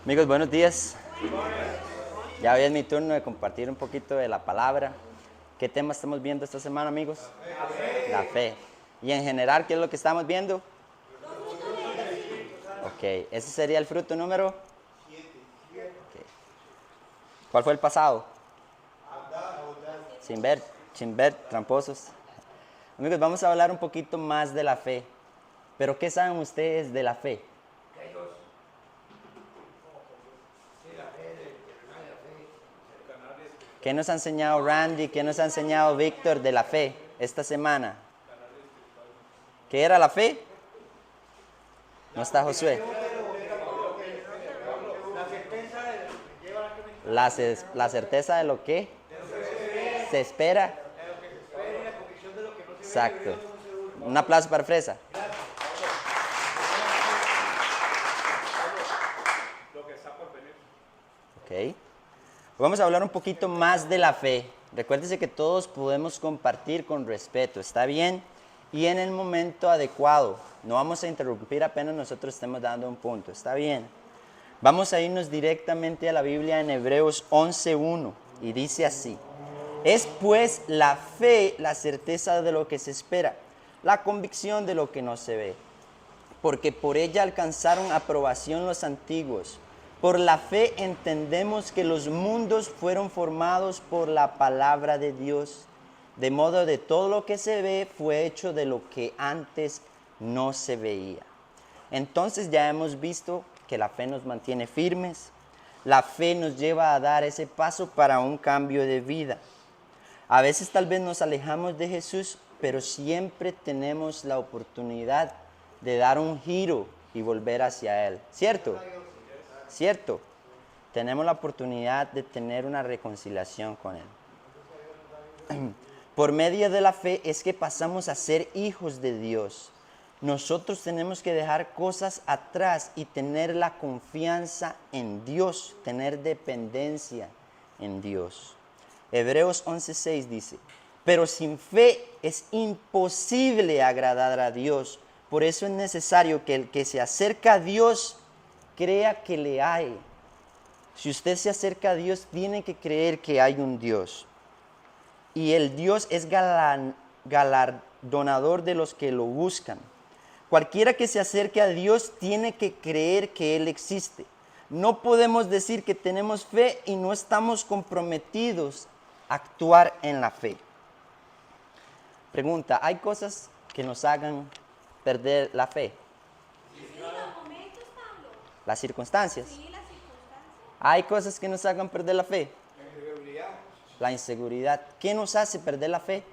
Amigos, buenos días. Ya hoy es mi turno de compartir un poquito de la palabra. ¿Qué tema estamos viendo esta semana, amigos? La fe. Y en general, ¿qué es lo que estamos viendo? Ok, ese sería el fruto número. Ok. ¿Cuál fue el pasado? Sin ver, tramposos. Amigos, vamos a hablar un poquito más de la fe. Pero ¿qué saben ustedes de la fe? ¿Qué nos ha enseñado Randy? ¿Qué nos ha enseñado Víctor de la fe esta semana? ¿Qué era la fe? No está Josué. La certeza de lo que se espera. Exacto. Un aplauso para Fresa. Ok. Vamos a hablar un poquito más de la fe. Recuérdese que todos podemos compartir con respeto, ¿está bien? Y en el momento adecuado. No vamos a interrumpir apenas nosotros estemos dando un punto, ¿está bien? Vamos a irnos directamente a la Biblia en Hebreos 11:1 y dice así: es pues la fe la certeza de lo que se espera, la convicción de lo que no se ve, porque por ella alcanzaron aprobación los antiguos. Por la fe entendemos que los mundos fueron formados por la palabra de Dios, de modo de todo lo que se ve fue hecho de lo que antes no se veía. Entonces ya hemos visto que la fe nos mantiene firmes, la fe nos lleva a dar ese paso para un cambio de vida. A veces tal vez nos alejamos de Jesús, pero siempre tenemos la oportunidad de dar un giro y volver hacia Él. ¿Cierto? ¿Cierto? Tenemos la oportunidad de tener una reconciliación con Él. Por medio de la fe es que pasamos a ser hijos de Dios. Nosotros tenemos que dejar cosas atrás y tener la confianza en Dios, tener dependencia en Dios. Hebreos 11:6 dice: pero sin fe es imposible agradar a Dios. Por eso es necesario que el que se acerca a Dios crea que le hay. Si usted se acerca a Dios, tiene que creer que hay un Dios. Y el Dios es galardonador de los que lo buscan. Cualquiera que se acerque a Dios tiene que creer que Él existe. No podemos decir que tenemos fe y no estamos comprometidos a actuar en la fe. Pregunta: ¿hay cosas que nos hagan perder la fe? Sí, los momentos, Pablo. Las circunstancias. Sí, las circunstancias. ¿Hay cosas que nos hagan perder la fe? La inseguridad. ¿Qué nos hace perder la fe?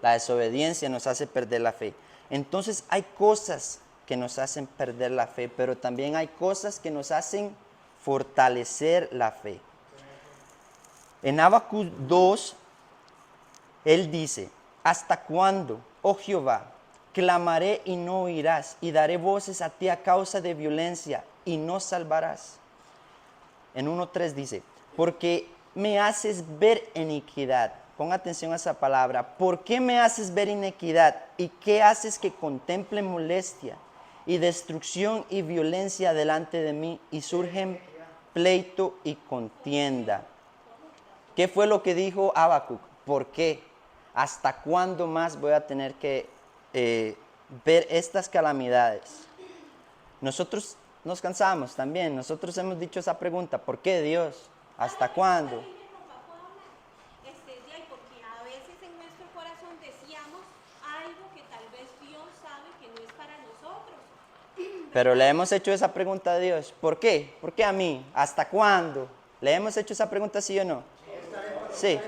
La desobediencia nos hace perder la fe. Entonces hay cosas que nos hacen perder la fe, pero también hay cosas que nos hacen fortalecer la fe. En Habacuc 2, él dice: ¿hasta cuándo, oh Jehová, clamaré y no oirás, y daré voces a ti a causa de violencia y no salvarás? En 1:3 dice: porque me haces ver iniquidad. Ponga atención a esa palabra. ¿Por qué me haces ver iniquidad? ¿Y qué haces que contemple molestia y destrucción y violencia delante de mí? Y surgen pleito y contienda. ¿Qué fue lo que dijo Habacuc? ¿Por qué? ¿Hasta cuándo más voy a tener que ver estas calamidades? Nosotros nos cansamos también. Nosotros hemos dicho esa pregunta: ¿por qué, Dios? ¿Hasta cuándo? Porque a veces en nuestro corazón decíamos algo que tal vez Dios sabe que no es para nosotros. Pero le hemos hecho esa pregunta a Dios: ¿por qué? ¿Por qué a mí? ¿Hasta cuándo? ¿Le hemos hecho esa pregunta, sí o no? Sí.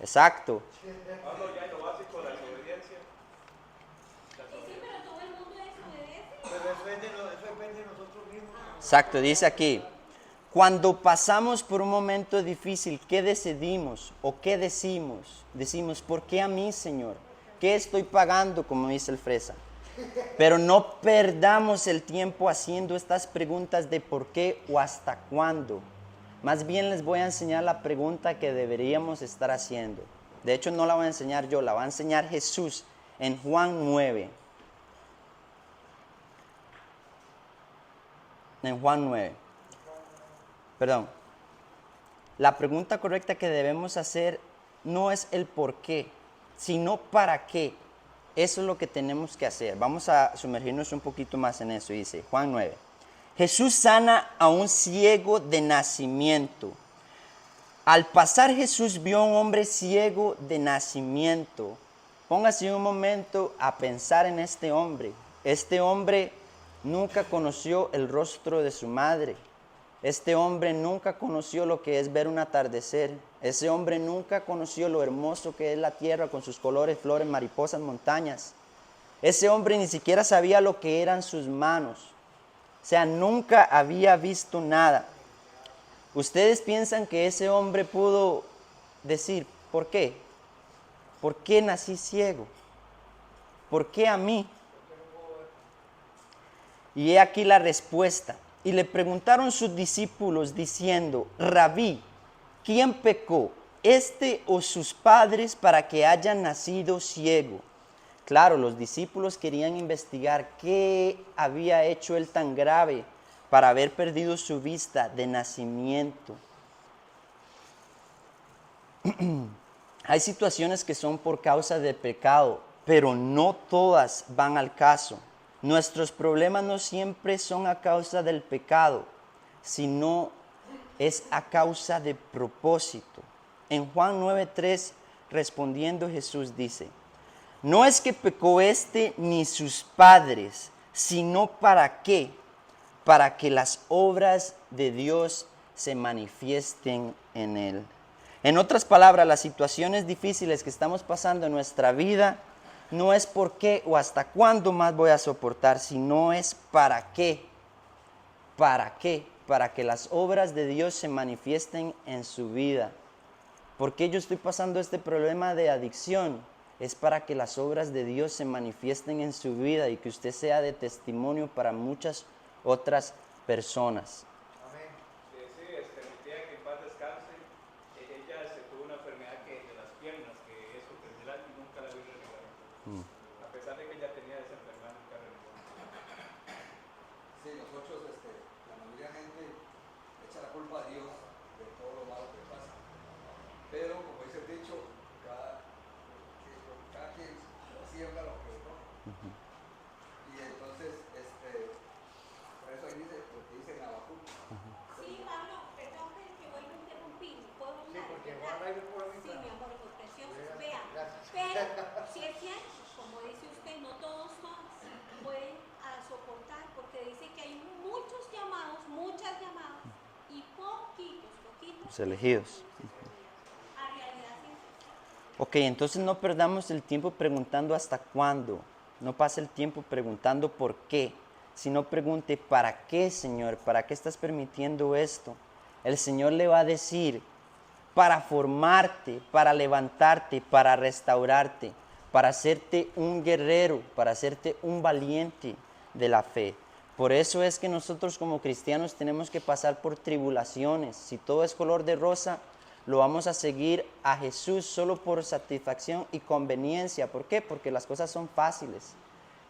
Exacto. Sí, pero todo el mundo desobedece. Exacto, dice aquí: cuando pasamos por un momento difícil, ¿qué decidimos o qué decimos? Decimos: ¿por qué a mí, Señor? ¿Qué estoy pagando, como dice el Fresa? Pero no perdamos el tiempo haciendo estas preguntas de por qué o hasta cuándo. Más bien les voy a enseñar la pregunta que deberíamos estar haciendo. De hecho, no la voy a enseñar yo, la va a enseñar Jesús en Juan 9. En Juan 9. Perdón. La pregunta correcta que debemos hacer no es el por qué, sino para qué. Eso es lo que tenemos que hacer. Vamos a sumergirnos un poquito más en eso. Dice Juan 9. Jesús sana a un ciego de nacimiento. Al pasar Jesús vio a un hombre ciego de nacimiento. Póngase un momento a pensar en este hombre. Este hombre nunca conoció el rostro de su madre. Este hombre nunca conoció lo que es ver un atardecer. Ese hombre nunca conoció lo hermoso que es la tierra con sus colores, flores, mariposas, montañas. Ese hombre ni siquiera sabía lo que eran sus manos. O sea, nunca había visto nada. ¿Ustedes piensan que ese hombre pudo decir, ¿por qué? ¿Por qué nací ciego? ¿Por qué a mí? Y he aquí la respuesta. Y le preguntaron sus discípulos diciendo, Rabí, ¿quién pecó, este o sus padres, para que haya nacido ciego? Claro, los discípulos querían investigar qué había hecho él tan grave para haber perdido su vista de nacimiento. Hay situaciones que son por causa de pecado, pero no todas van al caso. Nuestros problemas no siempre son a causa del pecado, sino es a causa de propósito. En Juan 9:3, respondiendo Jesús dice, no es que pecó este ni sus padres, sino para qué, para que las obras de Dios se manifiesten en él. En otras palabras, las situaciones difíciles que estamos pasando en nuestra vida no es por qué o hasta cuándo más voy a soportar, sino es para qué. ¿Para qué? Para que las obras de Dios se manifiesten en su vida. ¿Por qué yo estoy pasando este problema de adicción? Es para que las obras de Dios se manifiesten en su vida y que usted sea de testimonio para muchas otras personas. Amén. Sí, mi tía, que en paz descanse, ella tuvo una enfermedad de las piernas, que es terminal y nunca la vi renegada. A pesar de que ella tenía esa enfermedad, nunca renegó. Sí, nosotros, la mayoría de gente echa la culpa a Dios de todo lo malo que pasa. Pero, como dice el dicho, cada quien siembra lo que no. Y entonces, por eso ahí dice, lo que dice en Habacuc. Sí, Pablo, perdón que vuelvo a interrumpir. ¿Puedo hablar? Sí, porque ¿verdad? Juan Raider por mí. Sí, mi amor, por precioso. Vea, Gracias. pero si es cierto, como dice usted, no todos pueden soportar, porque dice que hay muchos llamados, muchas llamadas, y poquitos Los elegidos. a realidad sí. Ok, entonces no perdamos el tiempo preguntando hasta cuándo. No pase el tiempo preguntando por qué. Sino pregunte, ¿para qué, Señor? ¿Para qué estás permitiendo esto? El Señor le va a decir, para formarte, para levantarte, para restaurarte, para hacerte un guerrero, para hacerte un valiente de la fe. Por eso es que nosotros como cristianos tenemos que pasar por tribulaciones. Si todo es color de rosa, lo vamos a seguir a Jesús solo por satisfacción y conveniencia. ¿Por qué? Porque las cosas son fáciles.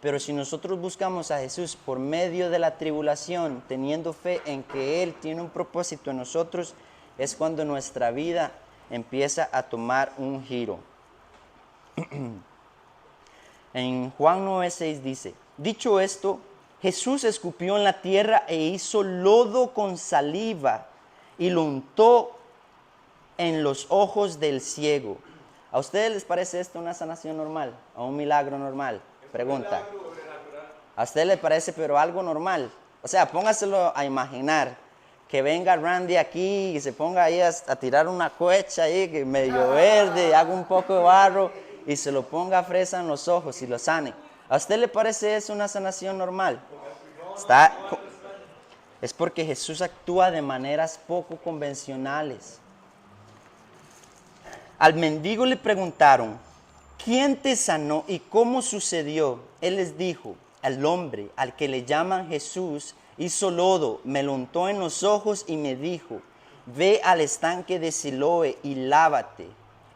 Pero si nosotros buscamos a Jesús por medio de la tribulación, teniendo fe en que Él tiene un propósito en nosotros, es cuando nuestra vida empieza a tomar un giro. En Juan 9:6 dice, dicho esto, Jesús escupió en la tierra e hizo lodo con saliva y lo untó en los ojos del ciego. ¿A ustedes les parece esto una sanación normal o un milagro normal? Pregunta. ¿A ustedes les parece pero algo normal? O sea, póngaselo a imaginar. Que venga Randy aquí y se ponga ahí a tirar una cuecha ahí, que medio verde, haga un poco de barro y se lo ponga a Fresa en los ojos y lo sane. ¿A usted le parece eso una sanación normal? Es porque Jesús actúa de maneras poco convencionales. Al mendigo le preguntaron, ¿quién te sanó y cómo sucedió? Él les dijo, al hombre al que le llaman Jesús hizo lodo, me lo untó en los ojos y me dijo, ve al estanque de Siloé y lávate.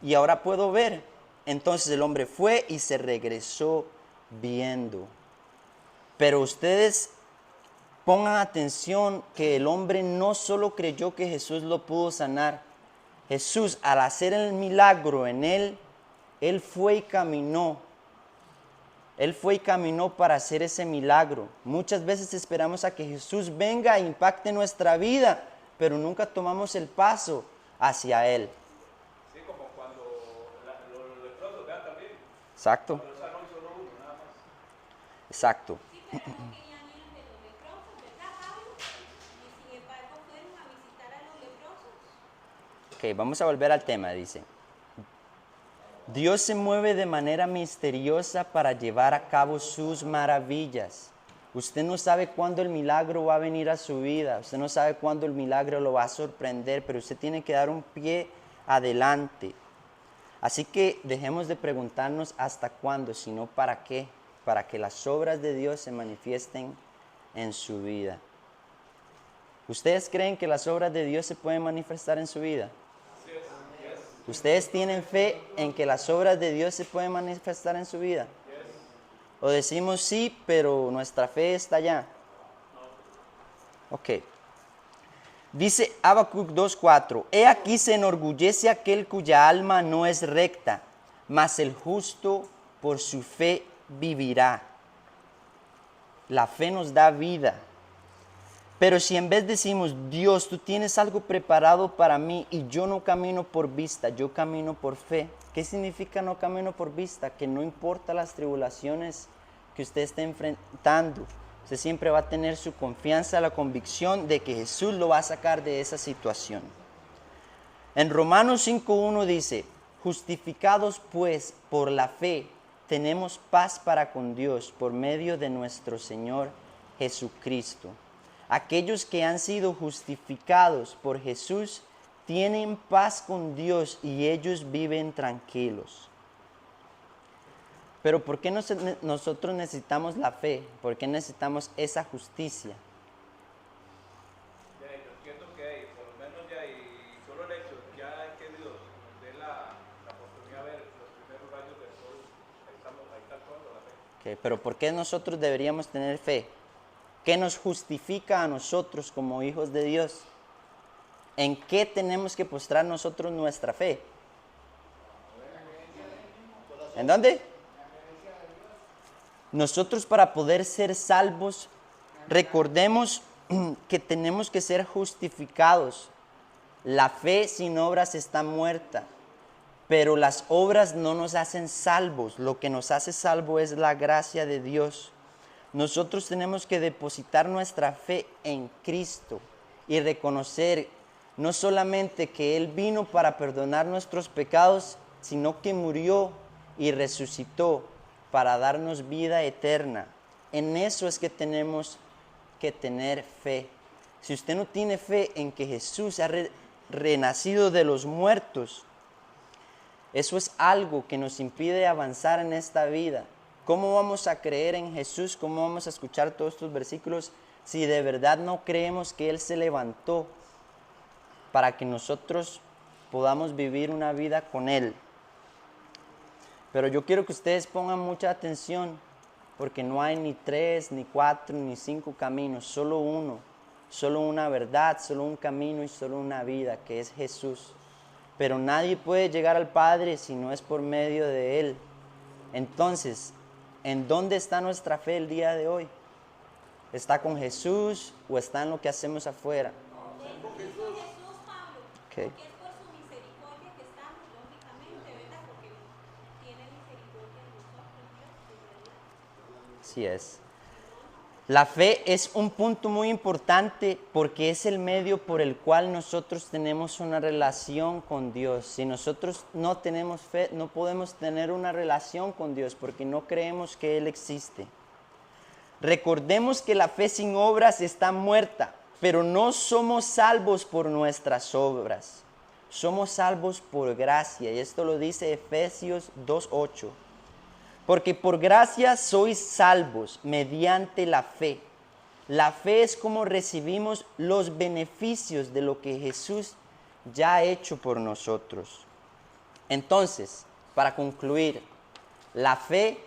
Y ahora puedo ver. Entonces el hombre fue y se regresó viendo. Pero ustedes pongan atención que el hombre no solo creyó que Jesús lo pudo sanar. Jesús, al hacer el milagro en él fue y caminó. Él fue y caminó para hacer ese milagro. Muchas veces esperamos a que Jesús venga e impacte nuestra vida, pero nunca tomamos el paso hacia Él. Sí, como cuando los leprosos, vean también, Exacto, cuando sanó solo uno, nada más. exacto. Sí, pero no querían ir a los leprosos, ¿verdad, Pablo? Y sin embargo fueron a visitar a los leprosos. Ok, vamos a volver al tema, dice. Dios se mueve de manera misteriosa para llevar a cabo sus maravillas. Usted no sabe cuándo el milagro va a venir a su vida. Usted no sabe cuándo el milagro lo va a sorprender, pero usted tiene que dar un pie adelante. Así que dejemos de preguntarnos hasta cuándo, sino para qué. Para que las obras de Dios se manifiesten en su vida. ¿Ustedes creen que las obras de Dios se pueden manifestar en su vida? ¿Ustedes tienen fe en que las obras de Dios se pueden manifestar en su vida? ¿O decimos sí, pero nuestra fe está allá? Ok. Dice Habacuc 2:4, He aquí se enorgullece aquel cuya alma no es recta, mas el justo por su fe vivirá. La fe nos da vida. Pero si en vez decimos, Dios, tú tienes algo preparado para mí y yo no camino por vista, yo camino por fe. ¿Qué significa no camino por vista? Que no importa las tribulaciones que usted esté enfrentando, usted siempre va a tener su confianza, la convicción de que Jesús lo va a sacar de esa situación. En Romanos 5:1 dice, justificados pues por la fe, tenemos paz para con Dios por medio de nuestro Señor Jesucristo. Aquellos que han sido justificados por Jesús tienen paz con Dios y ellos viven tranquilos. Pero ¿por qué nosotros necesitamos la fe? ¿Por qué necesitamos esa justicia? Ya, yo entiendo que por lo menos ya, y solo el hecho ya que Dios nos dé la oportunidad de ver los primeros rayos del sol, ahí está actuando la fe. Ok, pero ¿por qué nosotros deberíamos tener fe? ¿Qué nos justifica a nosotros como hijos de Dios? ¿En qué tenemos que postrar nosotros nuestra fe? ¿En dónde? Nosotros para poder ser salvos, recordemos que tenemos que ser justificados. La fe sin obras está muerta, pero las obras no nos hacen salvos. Lo que nos hace salvo es la gracia de Dios. Nosotros tenemos que depositar nuestra fe en Cristo y reconocer no solamente que Él vino para perdonar nuestros pecados, sino que murió y resucitó para darnos vida eterna. En eso es que tenemos que tener fe. Si usted no tiene fe en que Jesús ha renacido de los muertos, eso es algo que nos impide avanzar en esta vida. ¿Cómo vamos a creer en Jesús? ¿Cómo vamos a escuchar todos estos versículos si de verdad no creemos que Él se levantó para que nosotros podamos vivir una vida con Él? Pero yo quiero que ustedes pongan mucha atención, porque no hay ni 3, ni 4, ni 5 caminos, solo uno, solo una verdad, solo un camino y solo una vida, que es Jesús. Pero nadie puede llegar al Padre si no es por medio de Él. Entonces, ¿en dónde está nuestra fe el día de hoy? ¿Está con Jesús o está en lo que hacemos afuera? Jesús, Pablo, Okay. porque es por su misericordia que estamos, lógicamente, ¿verdad? Porque tiene misericordia de nosotros, Dios, ¿verdad? Así es. La fe es un punto muy importante porque es el medio por el cual nosotros tenemos una relación con Dios. Si nosotros no tenemos fe, no podemos tener una relación con Dios porque no creemos que Él existe. Recordemos que la fe sin obras está muerta, pero no somos salvos por nuestras obras. Somos salvos por gracia, y esto lo dice Efesios 2:8. Porque por gracia sois salvos mediante la fe. La fe es como recibimos los beneficios de lo que Jesús ya ha hecho por nosotros. Entonces, para concluir, la fe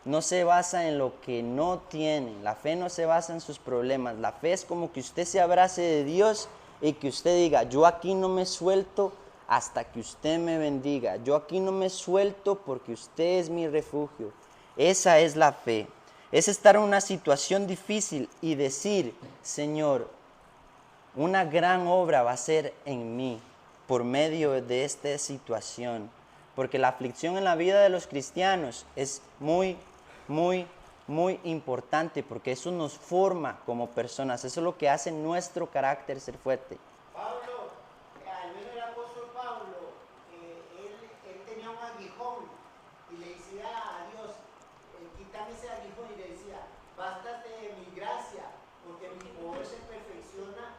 no se basa en lo que no tiene. La fe no se basa en sus problemas. La fe es como que usted se abrace de Dios y que usted diga, yo aquí no me suelto hasta que usted me bendiga. Yo aquí no me suelto porque usted es mi refugio. Esa es la fe. Es estar en una situación difícil y decir, Señor, una gran obra va a ser en mí por medio de esta situación. Porque la aflicción en la vida de los cristianos es muy importante, porque eso nos forma como personas. Eso es lo que hace nuestro carácter ser fuerte. Pablo, al menos el apóstol Pablo, él tenía un aguijón y le decía a Dios, quítame ese aguijón, y le decía, bástate de mi gracia, porque mi poder se perfecciona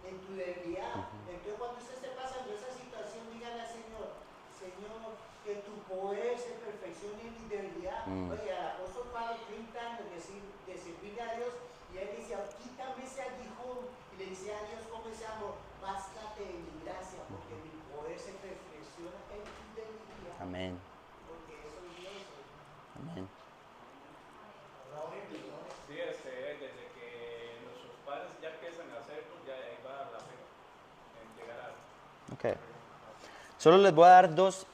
en tu debilidad. Entonces cuando usted esté pasando esa situación, dígale al Señor, Señor, que tu poder se perfeccione en mi debilidad. Oye, al apóstol Pablo 30 años de servirle a Dios, y él decía, quítame ese aguijón, y le decía a Dios con ese amor, bástate de mi gracia, porque mi poder se perfecciona en tu debilidad. Amén. Porque eso es Dios. Amén. Sí, desde que nuestros padres ya empiezan a hacerlo, ya ahí va la fe en llegar a... Okay. Solo les voy a dar dos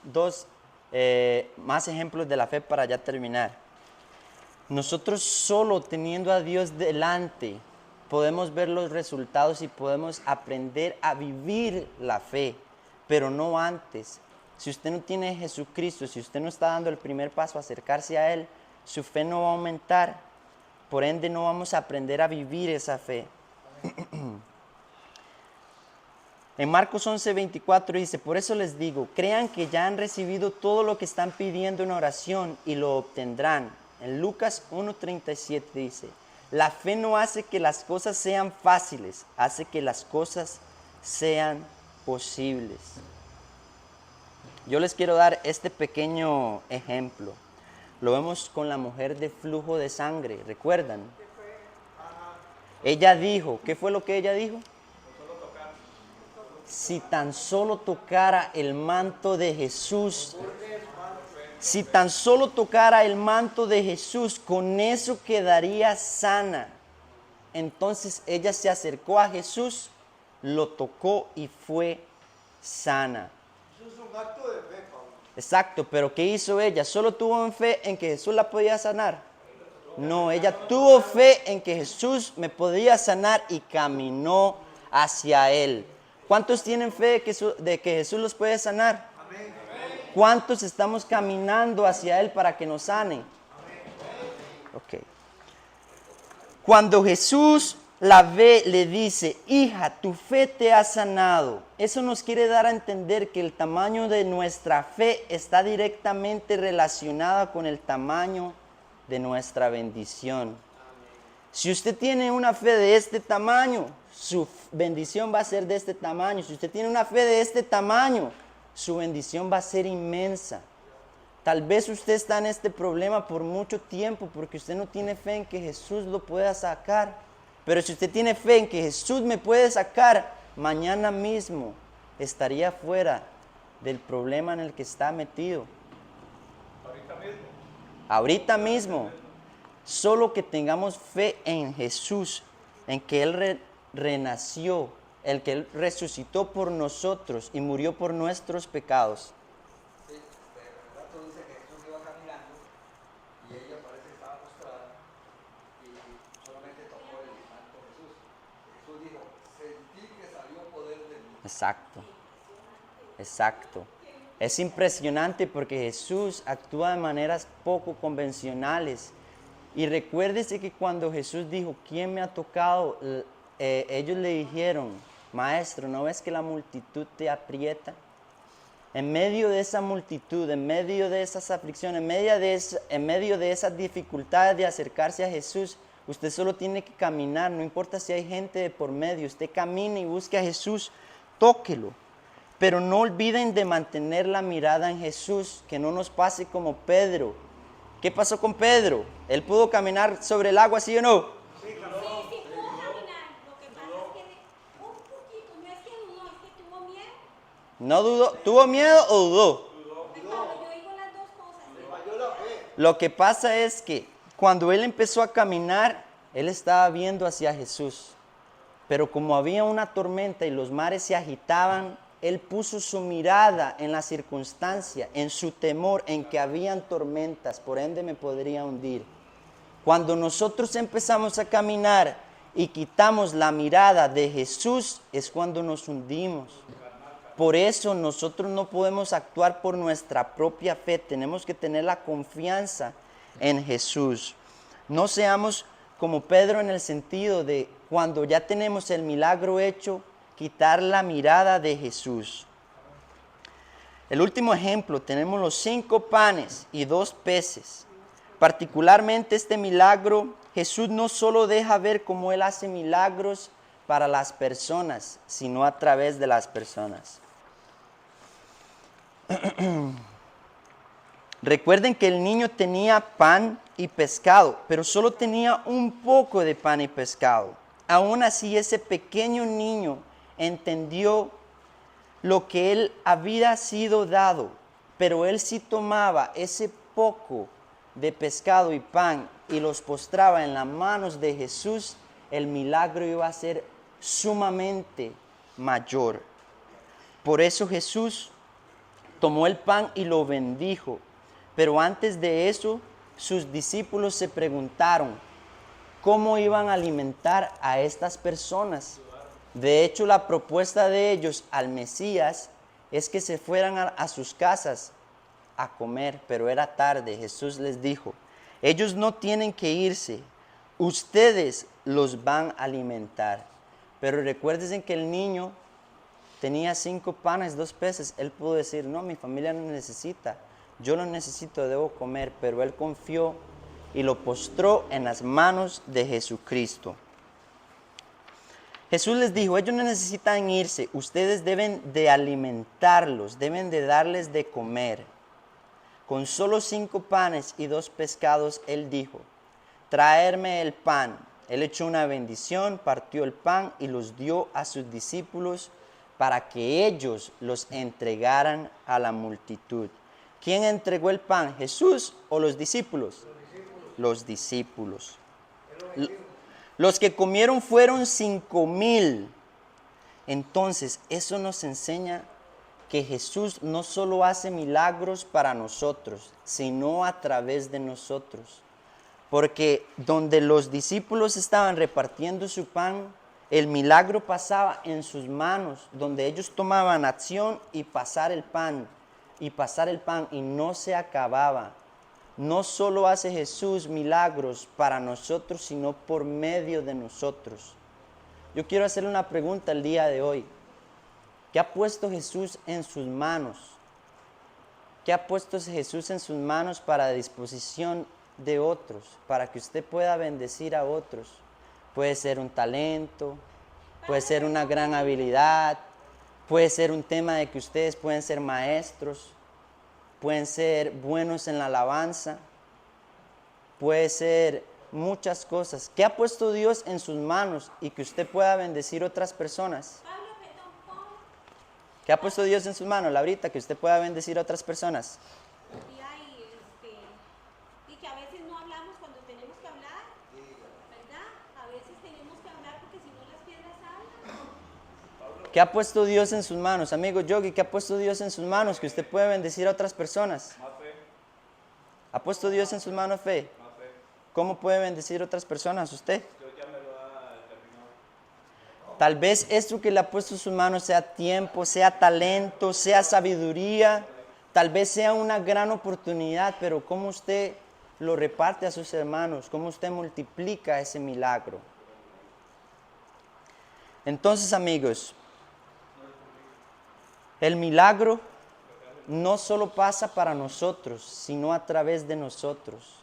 más ejemplos de la fe para ya terminar. Nosotros solo teniendo a Dios delante podemos ver los resultados y podemos aprender a vivir la fe, pero no antes. Si usted no tiene a Jesucristo, si usted no está dando el primer paso a acercarse a Él, su fe no va a aumentar. Por ende, no vamos a aprender a vivir esa fe. En Marcos 11:24 dice, por eso les digo, crean que ya han recibido todo lo que están pidiendo en oración y lo obtendrán. En Lucas 1:37 dice, la fe no hace que las cosas sean fáciles, hace que las cosas sean posibles. Yo les quiero dar este pequeño ejemplo. Lo vemos con la mujer de flujo de sangre, ¿recuerdan? Ella dijo, ¿qué fue lo que ella dijo? Si tan solo tocara el manto de Jesús, si tan solo tocara el manto de Jesús, con eso quedaría sana. Entonces ella se acercó a Jesús, lo tocó y fue sana. Eso es un acto de fe, Pablo. Exacto, pero ¿qué hizo ella? ¿Solo tuvo fe en que Jesús la podía sanar? No, ella tuvo fe en que Jesús me podía sanar y caminó hacia Él. ¿Cuántos tienen fe de que Jesús los puede sanar? Amén. ¿Cuántos estamos caminando hacia Él para que nos sane? Ok. Cuando Jesús la ve, le dice, hija, tu fe te ha sanado. Eso nos quiere dar a entender que el tamaño de nuestra fe está directamente relacionada con el tamaño de nuestra bendición. Si usted tiene una fe de este tamaño, su bendición va a ser de este tamaño. Si usted tiene una fe de este tamaño, su bendición va a ser inmensa. Tal vez usted está en este problema por mucho tiempo porque usted no tiene fe en que Jesús lo pueda sacar. Pero si usted tiene fe en que Jesús me puede sacar, mañana mismo estaría fuera del problema en el que está metido. Ahorita mismo. Solo que tengamos fe en Jesús, en que Él renació, el que Él resucitó por nosotros y murió por nuestros pecados. Sí, el relato dice que Jesús iba caminando y ella parece que estaba postrada y solamente tocó el manto de Jesús. Jesús dijo, sentí que salió poder de mí. Exacto. Es impresionante porque Jesús actúa de maneras poco convencionales. Y recuérdese que cuando Jesús dijo, ¿quién me ha tocado? Ellos le dijeron, maestro, ¿no ves que la multitud te aprieta? En medio de esa multitud, en medio de esas aflicciones, en medio de esas dificultades de acercarse a Jesús, usted solo tiene que caminar, no importa si hay gente de por medio, usted camine y busque a Jesús, tóquelo. Pero no olviden de mantener la mirada en Jesús, que no nos pase como Pedro. ¿Qué pasó con Pedro? ¿Él pudo caminar sobre el agua, sí o no? Sí, pudo caminar. Lo que pasa es que un poquito, no es que dudó, es que tuvo miedo. ¿No dudó? ¿Tuvo miedo o dudó? Pablo, yo digo las dos cosas. Le falló la fe. Lo que pasa es que cuando él empezó a caminar, él estaba viendo hacia Jesús. Pero como había una tormenta y los mares se agitaban, él puso su mirada en la circunstancia, en su temor, en que habían tormentas, por ende me podría hundir. Cuando nosotros empezamos a caminar y quitamos la mirada de Jesús, es cuando nos hundimos. Por eso nosotros no podemos actuar por nuestra propia fe, tenemos que tener la confianza en Jesús. No seamos como Pedro en el sentido de cuando ya tenemos el milagro hecho, quitar la mirada de Jesús. El último ejemplo, tenemos los 5 panes y 2 peces. Particularmente este milagro, Jesús no solo deja ver cómo Él hace milagros para las personas, sino a través de las personas. Recuerden que el niño tenía pan y pescado, pero solo tenía un poco de pan y pescado. Aún así, ese pequeño niño entendió lo que él había sido dado, pero él sí tomaba ese poco de pescado y pan y los postraba en las manos de Jesús, el milagro iba a ser sumamente mayor. Por eso Jesús tomó el pan y lo bendijo. Pero antes de eso, sus discípulos se preguntaron cómo iban a alimentar a estas personas. De hecho, la propuesta de ellos al Mesías es que se fueran a sus casas a comer, pero era tarde. Jesús les dijo, ellos no tienen que irse, ustedes los van a alimentar. Pero recuerden que el niño tenía 5 panes, 2 peces. Él pudo decir, no, mi familia no necesita. Yo lo necesito, debo comer, pero él confió y lo postró en las manos de Jesucristo. Jesús les dijo, ellos no necesitan irse, ustedes deben de alimentarlos, deben de darles de comer. Con solo 5 panes y 2 pescados, él dijo, traerme el pan. Él echó una bendición, partió el pan y los dio a sus discípulos para que ellos los entregaran a la multitud. ¿Quién entregó el pan? ¿Jesús o los discípulos? Los discípulos. Los que comieron fueron 5,000. Entonces, eso nos enseña que Jesús no solo hace milagros para nosotros, sino a través de nosotros. Porque donde los discípulos estaban repartiendo su pan, el milagro pasaba en sus manos, donde ellos tomaban acción y pasar el pan y no se acababa. No solo hace Jesús milagros para nosotros, sino por medio de nosotros. Yo quiero hacerle una pregunta el día de hoy. ¿Qué ha puesto Jesús en sus manos? ¿Qué ha puesto Jesús en sus manos para disposición de otros? Para que usted pueda bendecir a otros. Puede ser un talento, puede ser una gran habilidad, puede ser un tema de que ustedes pueden ser maestros, pueden ser buenos en la alabanza, puede ser muchas cosas. ¿Qué ha puesto Dios en sus manos y que usted pueda bendecir otras personas? ¿Qué ha puesto Dios en sus manos, Laurita, que usted pueda bendecir a otras personas? Y que a veces no hablamos cuando tenemos que hablar, ¿verdad? A veces tenemos que hablar porque si no las piedras hablan. ¿Qué ha puesto Dios en sus manos? Amigo Yogi, ¿qué ha puesto Dios en sus manos que usted puede bendecir a otras personas? Más fe. ¿Ha puesto Dios en sus manos fe? Más fe. ¿Cómo puede bendecir a otras personas usted? Dios ya me lo ha determinado. Tal vez esto que le ha puesto en sus manos sea tiempo, sea talento, sea sabiduría, tal vez sea una gran oportunidad, pero ¿cómo usted lo reparte a sus hermanos? ¿Cómo usted multiplica ese milagro? Entonces, amigos, el milagro no solo pasa para nosotros, sino a través de nosotros.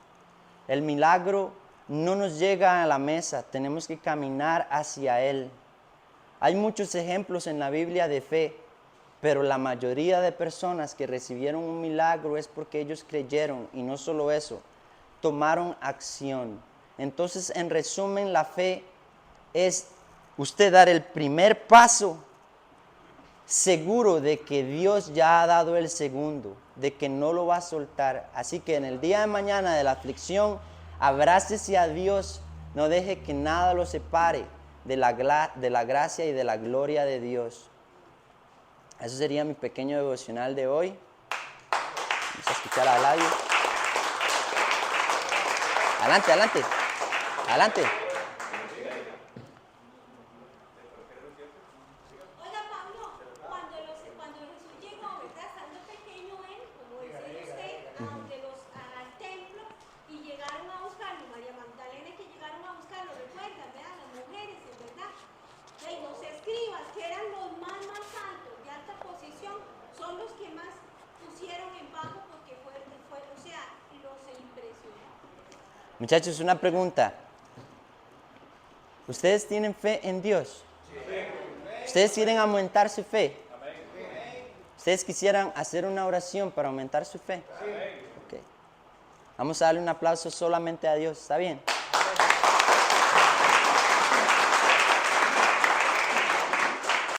El milagro no nos llega a la mesa, tenemos que caminar hacia él. Hay muchos ejemplos en la Biblia de fe, pero la mayoría de personas que recibieron un milagro es porque ellos creyeron, y no solo eso, tomaron acción. Entonces, en resumen, la fe es usted dar el primer paso seguro de que Dios ya ha dado el segundo, de que no lo va a soltar. Así que en el día de mañana de la aflicción, abrácese a Dios, no deje que nada lo separe de la gracia y de la gloria de Dios. Eso sería mi pequeño devocional de hoy. Vamos a escuchar a Eladio. Adelante, adelante, adelante. Oiga, Pablo, cuando Jesús llegó, ¿verdad? Estando pequeño él, como dice usted, al templo y llegaron a buscarlo, María Magdalena, que llegaron a buscarlo, recuerdan, ¿verdad? Las mujeres, ¿verdad? Y los escribas, que eran los más altos, de alta posición, son los que más pusieron en bajo porque o sea, los impresionó. Muchachos, una pregunta. ¿Ustedes tienen fe en Dios? ¿Ustedes quieren aumentar su fe? ¿Ustedes quisieran hacer una oración para aumentar su fe? Okay. Vamos a darle un aplauso solamente a Dios, ¿está bien?